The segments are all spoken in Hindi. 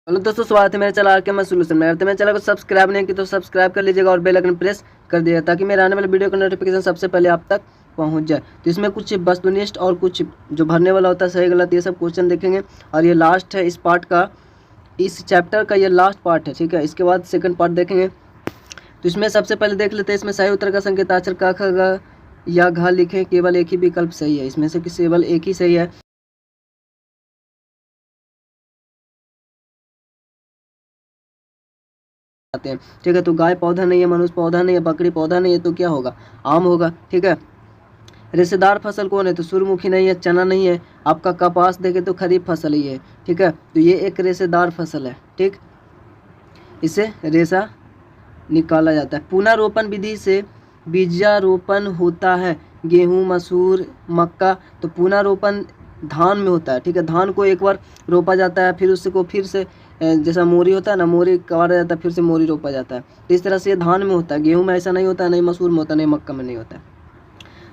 हेलो दोस्तों, स्वागत है मेरे चैनल के मैं सोल्यूशन में। तो मेरे चैनल को सब्सक्राइब नहीं की तो सब्सक्राइब कर लीजिएगा और बेल आइकन प्रेस कर दीजिएगा ताकि मेरे आने वाले वीडियो का नोटिफिकेशन सबसे पहले आप तक पहुंच जाए। तो इसमें कुछ वस्तुनिष्ठ और कुछ जो भरने वाला होता है सही गलत ये सब क्वेश्चन देखेंगे और ये लास्ट है इस पार्ट का, इस चैप्टर का ये लास्ट पार्ट है। ठीक है, इसके बाद सेकंड पार्ट देखेंगे। तो इसमें सबसे पहले देख लेते हैं, इसमें सही उत्तर का संकेताक्षर क ख ग या घ लिखें। केवल एक ही विकल्प सही है, इसमें से केवल एक ही सही है। हैं ठीक है, तो गाय पौधा नहीं है, मनुष्य पौधा नहीं है, बकरी पौधा नहीं है, तो क्या होगा? आम होगा। ठीक है, रेशेदार फसल कौन है? तो सूर्यमुखी नहीं है, चना नहीं है। आपका कपास देखे तो खरीफ फसल ही है। ठीक है, तो ये एक रेशेदार फसल है। ठीक, इसे रेशा निकाला जाता है। पुनरोपण विधि से बीजारोपण होता है। गेहूं, मसूर, मक्का। तो पुनरोपण धान में होता है। ठीक है, धान को एक बार रोपा जाता है, फिर उसको फिर से जैसा मोरी होता है ना, मोरी काटा जाता है, फिर से मोरी रोपा जाता है। तो इस तरह से ये धान में होता है। गेहूं में ऐसा नहीं होता है, नहीं मसूर में होता है, नहीं मक्का में नहीं होता है।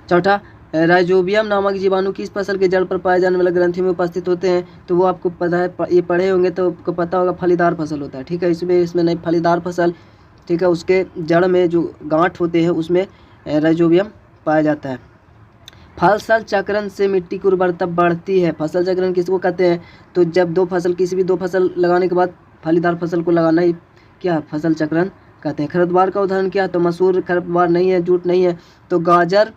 चौथा, राइजोबियम नामक जीवाणु किस फसल के जड़ पर पाए जाने वाले ग्रंथि में उपस्थित होते हैं? तो वो आपको पता है, ये पढ़े होंगे तो आपको पता होगा, फलीदार फसल होता है। ठीक है, इसमें नहीं, फलीदार फसल। ठीक है, उसके जड़ में जो गांठ होते हैं उसमें राइजोबियम पाया जाता है। फसल चक्रण से मिट्टी की उर्वरता बढ़ती है। फसल चक्रण किसको कहते हैं? तो जब किसी भी दो फसल लगाने के बाद फलीदार फसल को लगाना ही क्या फसल चक्रण कहते हैं। खरपतवार का उदाहरण क्या है? तो मसूर खरपतवार नहीं है, जूट नहीं है, तो गाजर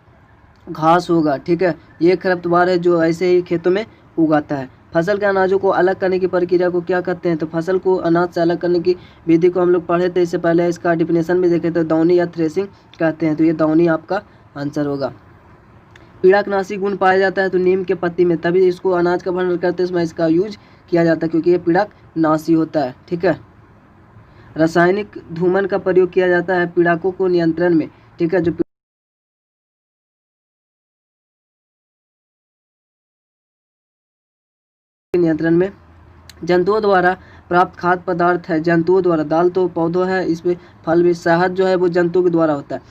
घास होगा। ठीक है, ये खरपतवार है जो ऐसे ही खेतों में उगाता है। फसल के अनाजों को अलग करने की प्रक्रिया को क्या कहते हैं? तो फसल को अनाज से अलग करने की विधि को हम लोग पढ़े थे इससे पहले, इसका डिफिनेशन भी देखे थे। दौनी या थ्रेसिंग कहते हैं, तो ये दौनी आपका आंसर होगा। पीड़कनाशी गुण पाया जाता है तो नीम के पत्ती में, तभी इसको अनाज का भंडारण करते हैं उसमें इसका यूज किया जाता है क्योंकि ये पीड़कनाशी होता है। ठीक है, रासायनिक धूमन का प्रयोग किया जाता है पीड़कों को नियंत्रण में। ठीक है, जो नियंत्रण में जंतुओं द्वारा प्राप्त खाद्य पदार्थ है। जंतुओं द्वारा, दाल तो पौधों है, इसमें फल भी, शहद जो है वो जंतु के द्वारा होता है,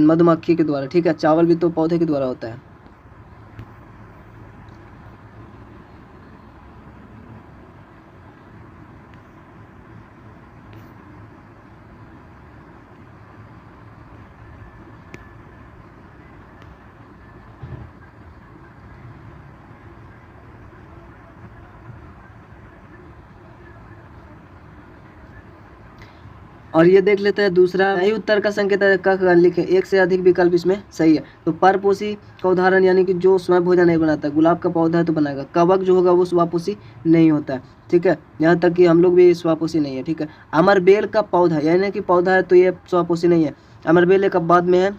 मधुमक्खी के द्वारा। ठीक है, चावल भी तो पौधे के द्वारा होता है। और ये देख लेते हैं दूसरा, सही उत्तर का संकेत क लिखें। एक से अधिक विकल्प इसमें सही है। तो परपोषी का उदाहरण यानी कि जो स्वयं भोजन नहीं बनाता। गुलाब का पौधा है तो बनाएगा। कवक जो होगा वो स्वापोषी नहीं होता है। ठीक है, यहाँ तक कि हम लोग भी स्वापोषी नहीं है। ठीक है, अमरबेल का पौधा यानी कि पौधा है तो ये स्वापोषी नहीं है। अमरबेल एक बाद में है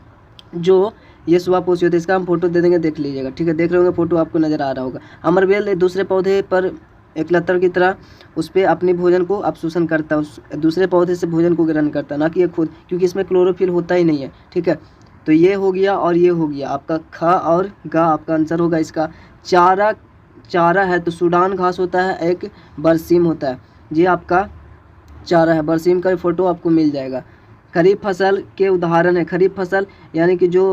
जो ये स्वापोषी होता है। इसका हम फोटो दे देंगे, देख लीजिएगा। ठीक है, देख रहे होंगे फोटो, आपको नजर आ रहा होगा। अमरबेल दूसरे पौधे पर एक लतर की तरह उस पर अपने भोजन को अवशोषण करता है, उस दूसरे पौधे से भोजन को ग्रहण करता है, ना कि ये खुद, क्योंकि इसमें क्लोरोफिल होता ही नहीं है। ठीक है, तो ये हो गया और ये हो गया आपका ख और ग आपका आंसर होगा इसका। चारा है तो सूडान घास होता है, एक बरसीम होता है। ये आपका चारा है, बरसीम का फोटो आपको मिल जाएगा। खरीफ फसल के उदाहरण है। खरीफ फसल यानी कि जो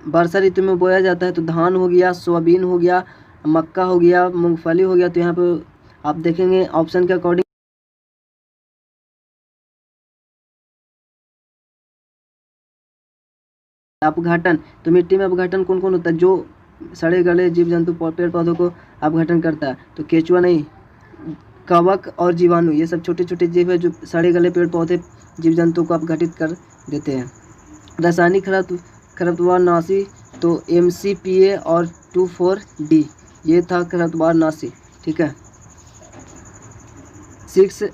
वर्षा ऋतु में बोया जाता है, तो धान हो गया, सोयाबीन हो गया, मक्का हो गया, मूंगफली हो गया। तो यहाँ पे आप देखेंगे ऑप्शन के अकॉर्डिंग अपघटन, तो मिट्टी में अपघटन कौन कौन होता है? जो सड़े गले जीव जंतु पेड़ पौधों को अपघटन करता है। तो केचुआ नहीं, कवक और जीवाणु, ये सब छोटे छोटे जीव है जो सड़े गले पेड़ पौधे जीव जंतु को अपघटित कर देते हैं। रासायनिक खरपतवार नाशी, तो MCPA और 2,4-D ये था खरपतवार नाशी। ठीक है, 6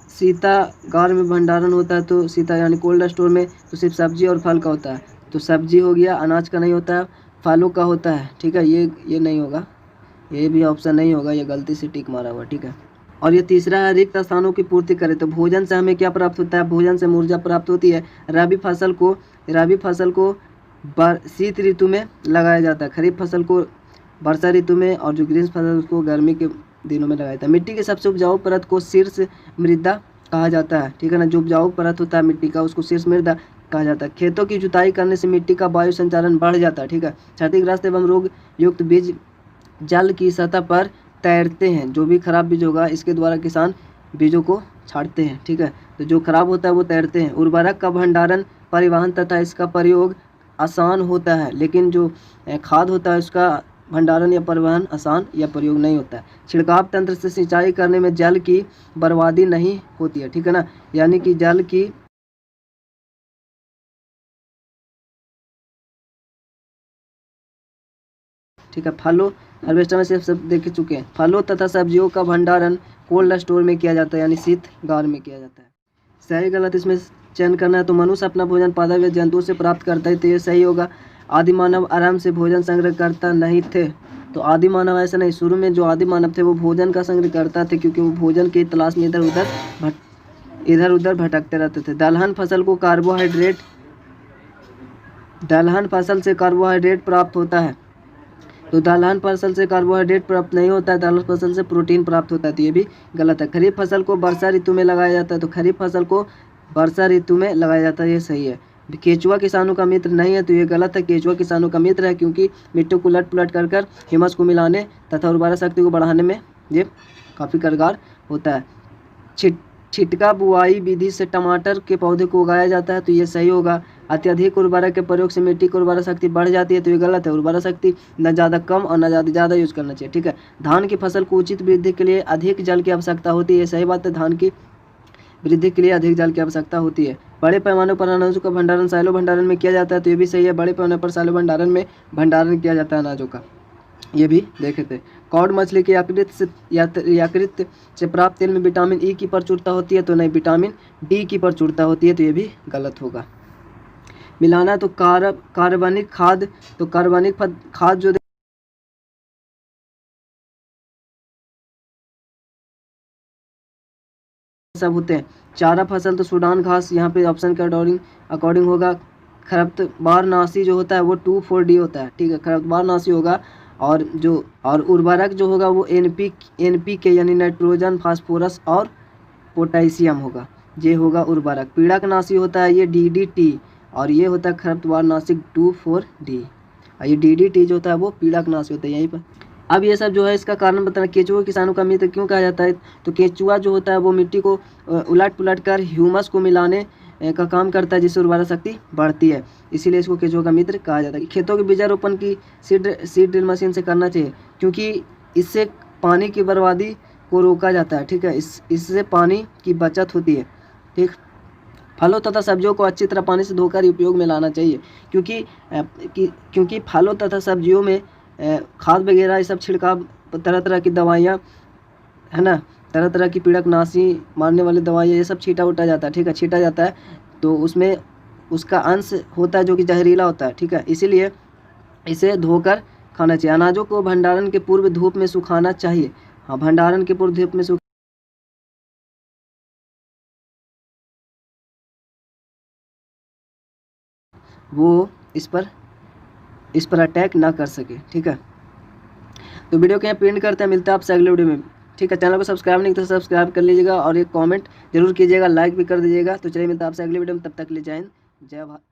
शीतागार में भंडारण होता है, तो सीता यानी कोल्ड स्टोर में, तो सिर्फ सब्जी और फल का होता है। तो सब्जी हो गया, अनाज का नहीं होता है, फलों का होता है। ठीक है, ये नहीं होगा, ये भी ऑप्शन नहीं होगा, ये गलती से टिक मारा हुआ। ठीक है, और ये तीसरा है, रिक्त स्थानों की पूर्ति करे। तो भोजन से हमें क्या प्राप्त होता है? भोजन से ऊर्जा प्राप्त होती है। रबी फसल को शीत ऋतु में लगाया जाता है, खरीफ फसल को वर्षा ऋतु में, और जो ग्रीष्म फसल उसको गर्मी के दिनों में लगाया जाता है। मिट्टी की सबसे उपजाऊ परत को शीर्ष मृदा कहा जाता है। ठीक है ना, जो उपजाऊ परत होता है मिट्टी का उसको शीर्ष मृदा कहा जाता है। खेतों की जुताई करने से मिट्टी का वायु संचालन बढ़ जाता है। ठीक है, क्षतिग्रस्त एवं रोग युक्त बीज जल की सतह पर तैरते हैं। जो भी खराब बीज होगा इसके द्वारा किसान बीजों को छाटते हैं, ठीक है। तो जो खराब होता है वो तैरते हैं। उर्वरक का भंडारण, परिवहन तथा इसका प्रयोग आसान होता है, लेकिन जो खाद होता है उसका भंडारण या परिवहन आसान या प्रयोग नहीं होता है। छिड़काव तंत्र से सिंचाई करने में जल की बर्बादी नहीं होती है, ठीक है ना, यानी कि जल की ठीक है। फलों हार्वेस्टर में से सब देख चुके हैं। फलों तथा सब्जियों का भंडारण कोल्ड स्टोर में किया जाता है, यानी शीतगार में किया जाता है। सही गलत इसमें चयन करना है। तो मनुष्य अपना भोजन पादप या जंतुओं से प्राप्त करता है, तो ये सही होगा। आदि मानव आराम से भोजन संग्रह करता नहीं थे, तो आदि मानव ऐसा नहीं। शुरू में जो आदि मानव थे वो भोजन का संग्रह करता थे, क्योंकि वो भोजन की तलाश में इधर उधर भटकते रहते थे। दलहन फसल से कार्बोहाइड्रेट प्राप्त होता है, तो दलहन फसल से कार्बोहाइड्रेट प्राप्त नहीं होता है, दलहन फसल से प्रोटीन प्राप्त होता है, तो ये भी गलत है। खरीफ फसल को वर्षा ऋतु में लगाया जाता है, तो खरीफ फसल को वर्षा ऋतु में लगाया जाता है, ये सही है। केचुआ किसानों का मित्र नहीं है, तो ये गलत है। केचुआ किसानों का मित्र है, क्योंकि मिट्टी को उलट पुलट कर ह्यूमस को मिलाने तथा उर्वरा शक्ति को बढ़ाने में ये काफ़ी कारगर होता है। छिटका बुआई विधि से टमाटर के पौधे को उगाया जाता है, तो ये सही होगा। अत्यधिक उर्वरक के प्रयोग से मिट्टी की उर्वरा शक्ति बढ़ जाती है, तो ये गलत है। उर्वरा शक्ति न ज़्यादा कम और न ज़्यादा यूज करना चाहिए, ठीक है। धान की फसल को उचित वृद्धि के लिए अधिक जल की आवश्यकता होती है, सही बात है। धान की वृद्धि के लिए अधिक जल की आवश्यकता होती है। बड़े पैमाने पर अनाजों का भंडारण सैलो भंडारण में किया जाता है, तो ये भी सही है। बड़े पैमाने पर सैलो भंडारण में भंडारण किया जाता है अनाजों का, ये भी देखे थे। कॉड मछली के यकृत से प्राप्त तेल में विटामिन ई की प्रचुरता होती है, तो नहीं, विटामिन डी की प्रचुरता होती है, तो ये भी गलत होगा। मिलाना तो कार्बनिक खाद, तो कार्बनिक खाद जो सब होते हैं। चारा फसल तो सूडान घास, यहाँ पे ऑप्शन के अकॉर्डिंग होगा। खरपतवारनाशी जो होता है वो 2,4-D होता है, ठीक है, खरपतवारनाशी होगा। और उर्वरक जो होगा वो NPK यानी नाइट्रोजन, फास्फोरस और पोटेशियम होगा, ये होगा उर्वरक। पीड़कनाशी होता है ये DDT, और ये होता है खरपतवारनाशी 2,4-D, और ये DDT जो होता है वो पीड़कनाशी होता है यहीं पर। अब ये सब जो है इसका कारण बताना। केचुआ किसानों का मित्र क्यों कहा जाता है, तो केचुआ जो होता है वो मिट्टी को उलट पुलट कर ह्यूमस को मिलाने का काम करता है, जिससे उर्वरा शक्ति बढ़ती है, इसीलिए इसको केचुआ का मित्र कहा जाता है। खेतों के बीजारोपण की सीड ड्रिल मशीन से करना चाहिए, क्योंकि इससे पानी की बर्बादी को रोका जाता है, ठीक है, इससे पानी की बचत होती है, ठीक। फलों तथा सब्जियों को अच्छी तरह पानी से धोकर उपयोग में लाना चाहिए, क्योंकि फलों तथा सब्जियों में खाद वगैरह ये सब छिड़काव, तरह तरह की दवाइयाँ, है ना, तरह तरह की पीड़कनाशी मारने वाली दवाइयाँ, ये सब छीटा जाता है, ठीक है, छीटा जाता है, तो उसमें उसका अंश होता है जो कि जहरीला होता है, ठीक है, इसीलिए इसे धोकर खाना चाहिए। अनाजों को भंडारण के पूर्व धूप में सुखाना चाहिए, हाँ, भंडारण के पूर्व धूप में वो इस पर अटैक ना कर सके, ठीक है। तो वीडियो को यहाँ प्रिंट करते हैं, मिलता है आपसे अगले वीडियो में, ठीक है। चैनल को सब्सक्राइब नहीं तो सब्सक्राइब कर लीजिएगा, और एक कमेंट जरूर कीजिएगा, लाइक भी कर दीजिएगा। तो चलिए मिलता है आपसे अगले वीडियो में, तब तक के लिए जय हिंद, जय भारत।